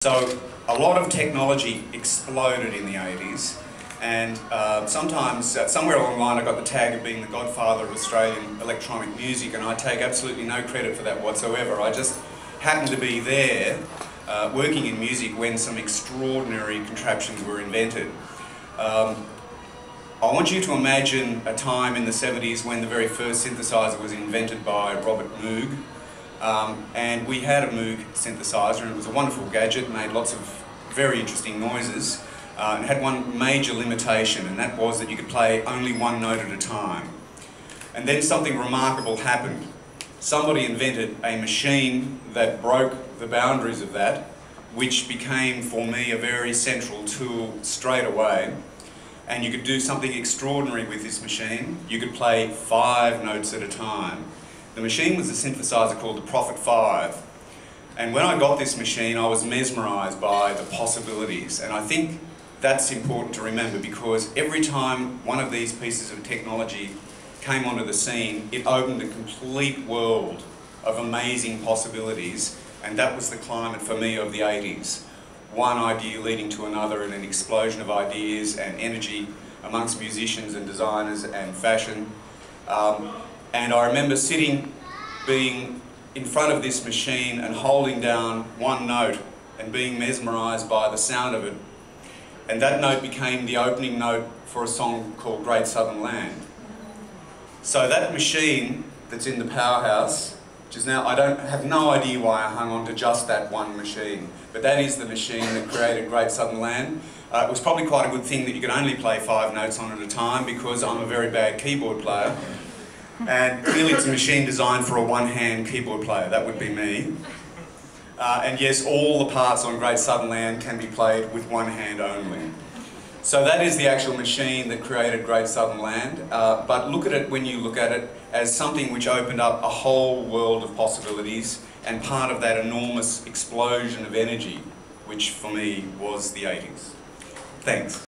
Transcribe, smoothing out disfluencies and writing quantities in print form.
So a lot of technology exploded in the 80s, and sometimes, somewhere along the line I got the tag of being the godfather of Australian electronic music, and I take absolutely no credit for that whatsoever. I just happened to be there working in music when some extraordinary contraptions were invented. I want you to imagine a time in the 70s when the very first synthesizer was invented by Robert Moog. And we had a Moog synthesizer, and it was a wonderful gadget, made lots of very interesting noises, and had one major limitation, and that was that you could play only one note at a time. And then something remarkable happened. Somebody invented a machine that broke the boundaries of that, which became for me a very central tool straight away. And you could do something extraordinary with this machine. You could play 5 notes at a time. The machine was a synthesizer called the Prophet 5, and when I got this machine I was mesmerised by the possibilities, and I think that's important to remember, because every time one of these pieces of technology came onto the scene it opened a complete world of amazing possibilities, and that was the climate for me of the 80s. One idea leading to another, and an explosion of ideas and energy amongst musicians and designers and fashion. And I remember being in front of this machine and holding down one note and being mesmerised by the sound of it. And that note became the opening note for a song called Great Southern Land. So that machine that's in the powerhouse, which is now, I have no idea why I hung on to just that one machine, but that is the machine that created Great Southern Land. It was probably quite a good thing that you could only play 5 notes on at a time, because I'm a very bad keyboard player. And clearly it's a machine designed for a one-hand keyboard player. That would be me. And yes, all the parts on Great Southern Land can be played with one hand only. So that is the actual machine that created Great Southern Land. But look at it, when you look at it, as something which opened up a whole world of possibilities, and part of that enormous explosion of energy, which for me was the 80s. Thanks.